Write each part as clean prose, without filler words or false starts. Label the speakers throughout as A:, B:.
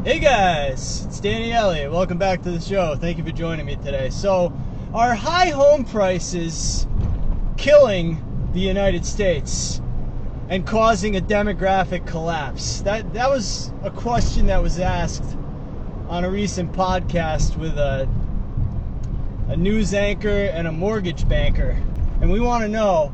A: Hey guys, it's Danny Elliott. Welcome back to the show. Thank you for joining me today. So, are high home prices killing the United States and causing a demographic collapse? That was a question that was asked on a recent podcast with a news anchor and a mortgage banker. And we want to know,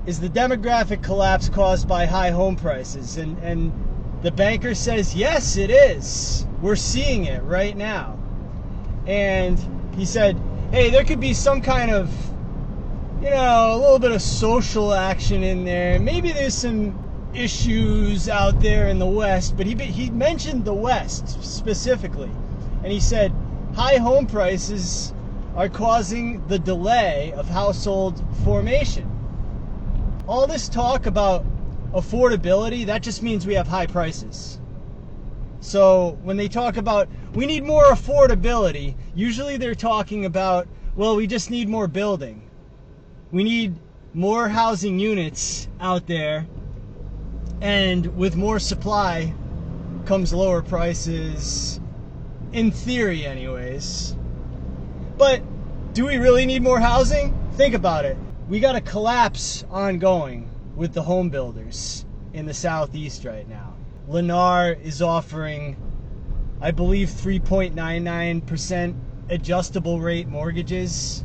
A: is the demographic collapse caused by high home prices? And the banker says, yes, it is. We're seeing it right now. And he said, hey, there could be some kind of, a little bit of social action in there. Maybe there's some issues out there in the West, but he mentioned the West specifically. And he said, high home prices are causing the delay of household formation. All this talk about affordability, that just means we have high prices. So when they talk about we need more affordability, usually they're talking about, well, we just need more building. We need more housing units out there, and with more supply comes lower prices, in theory anyways. But do we really need more housing? Think about it. We got a collapse ongoing with the home builders in the Southeast right now. Lennar is offering, I believe, 3.99% adjustable rate mortgages.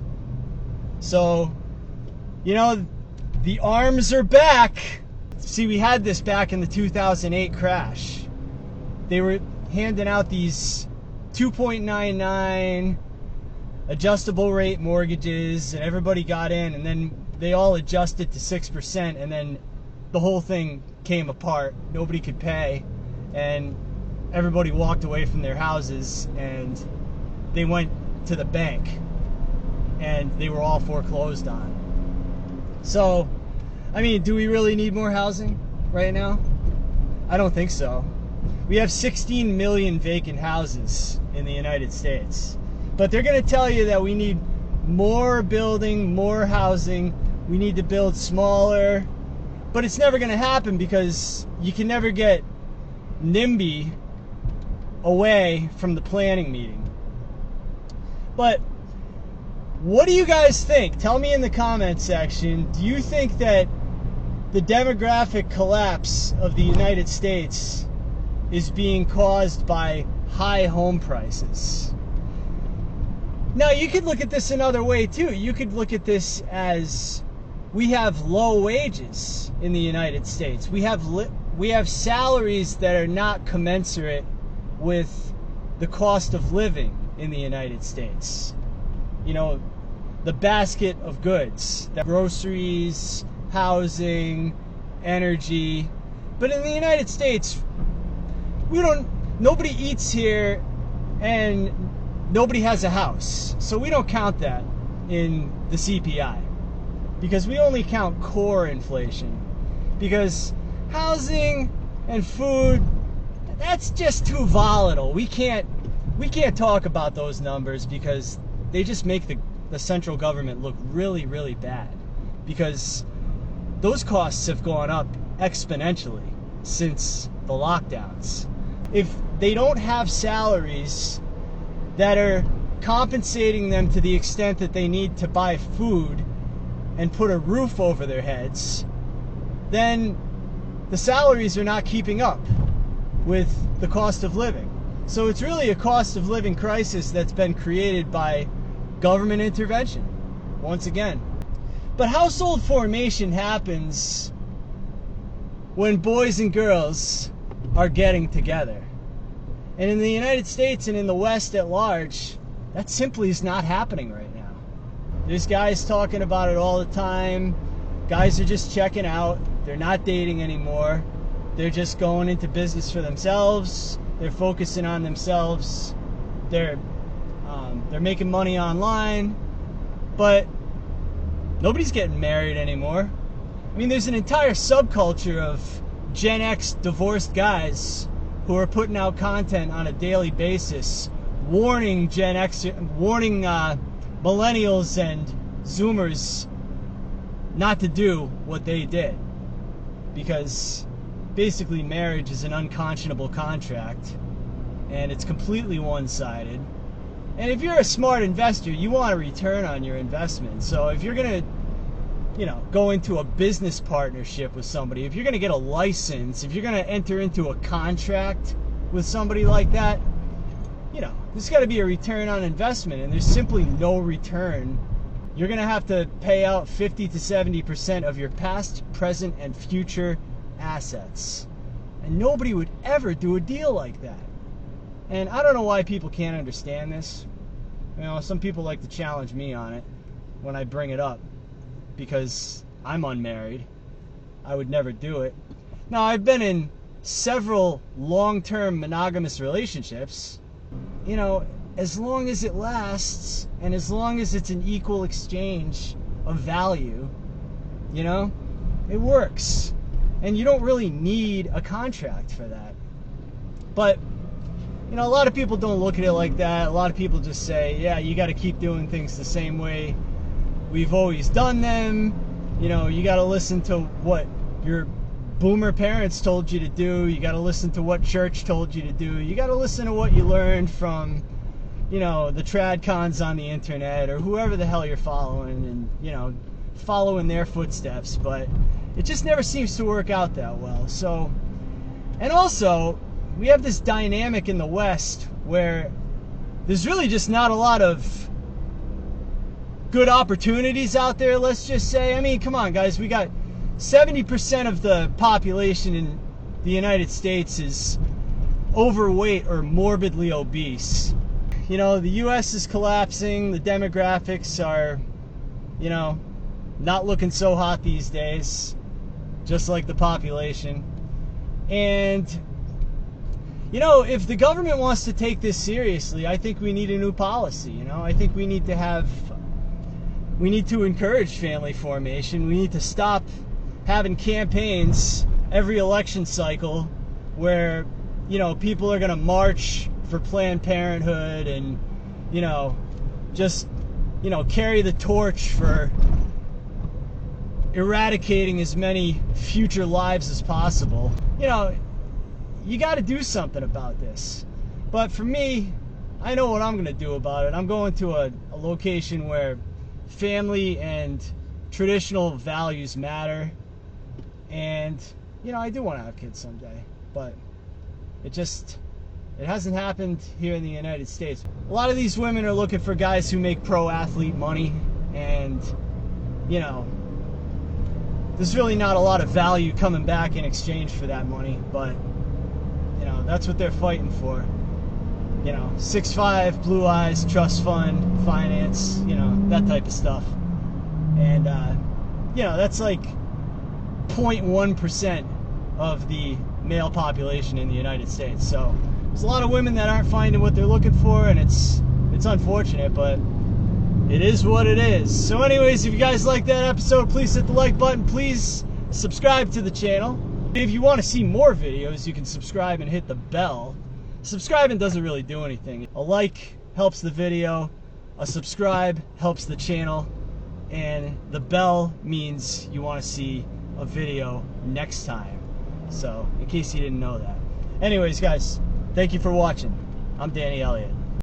A: So, the arms are back. See, we had this back in the 2008 crash. They were handing out these 2.99 adjustable rate mortgages, and everybody got in, and then they all adjusted to 6%, and then the whole thing came apart. Nobody could pay, and everybody walked away from their houses, and they went to the bank, and they were all foreclosed on. So, do we really need more housing right now? I don't think so. We have 16 million vacant houses in the United States. But they're going to tell you that we need more building, more housing. We need to build smaller. But it's never going to happen because you can never get NIMBY away from the planning meeting. But what do you guys think? Tell me in the comment section. Do you think that the demographic collapse of the United States is being caused by high home prices? Now, you could look at this another way, too. You could look at this as we have low wages in the United States. We have salaries that are not commensurate with the cost of living in the United States. The basket of goods, the groceries, housing, energy. But in the United States, nobody eats here, and nobody has a house, so we don't count that in the CPI because we only count core inflation, because housing and food, that's just too volatile. We can't talk about those numbers because they just make the central government look really, really bad, because those costs have gone up exponentially since the lockdowns. If they don't have salaries that are compensating them to the extent that they need to buy food and put a roof over their heads, then the salaries are not keeping up with the cost of living. So it's really a cost of living crisis that's been created by government intervention, once again. But household formation happens when boys and girls are getting together. And in the United States and in the West at large, that simply is not happening right now. There's guys talking about it all the time. Guys are just checking out. They're not dating anymore. They're just going into business for themselves. They're focusing on themselves. They're making money online. But nobody's getting married anymore. There's an entire subculture of Gen X divorced guys who are putting out content on a daily basis, warning millennials and Zoomers not to do what they did, because basically marriage is an unconscionable contract and it's completely one-sided. And if you're a smart investor, you want a return on your investment. So if you're going to, go into a business partnership with somebody, if you're going to get a license, if you're going to enter into a contract with somebody like that, there's got to be a return on investment, and there's simply no return. You're going to have to pay out 50 to 70% of your past, present, and future assets. And nobody would ever do a deal like that. And I don't know why people can't understand this. Some people like to challenge me on it when I bring it up, because I'm unmarried. I would never do it. Now, I've been in several long-term monogamous relationships. As long as it lasts, and as long as it's an equal exchange of value, it works. And you don't really need a contract for that. But, a lot of people don't look at it like that. A lot of people just say, yeah, you got to keep doing things the same way we've always done them. You got to listen to what your boomer parents told you to do. You got to listen to what church told you to do. You got to listen to what you learned from, the tradcons on the internet, or whoever the hell you're following, and, following their footsteps. But it just never seems to work out that well. So, and also, we have this dynamic in the West where there's really just not a lot of good opportunities out there, let's just say. I mean, come on, guys. We got 70% of the population in the United States is overweight or morbidly obese. The U.S. is collapsing. The demographics are, not looking so hot these days, just like the population. And, if the government wants to take this seriously, I think we need a new policy. I think we need to encourage family formation. We need to stop having campaigns every election cycle where, people are going to march for Planned Parenthood and, just, carry the torch for eradicating as many future lives as possible. You got to do something about this. But for me, I know what I'm going to do about it. I'm going to a location where family and traditional values matter. And, I do want to have kids someday. But it hasn't happened here in the United States. A lot of these women are looking for guys who make pro athlete money. And, there's really not a lot of value coming back in exchange for that money. But, that's what they're fighting for. 6'5", blue eyes, trust fund, finance, that type of stuff. And, that's like 0.1% of the male population in the United States. So there's a lot of women that aren't finding what they're looking for, and it's unfortunate, but it is what it is. So anyways, if you guys like that episode, please hit the like button. Please subscribe to the channel. If you want to see more videos, you can subscribe and hit the bell. Subscribing doesn't really do anything. A like helps the video, a subscribe helps the channel, and the bell means you want to see a video next time. So, in case you didn't know that. Anyways, guys, thank you for watching. I'm Danny Elliott.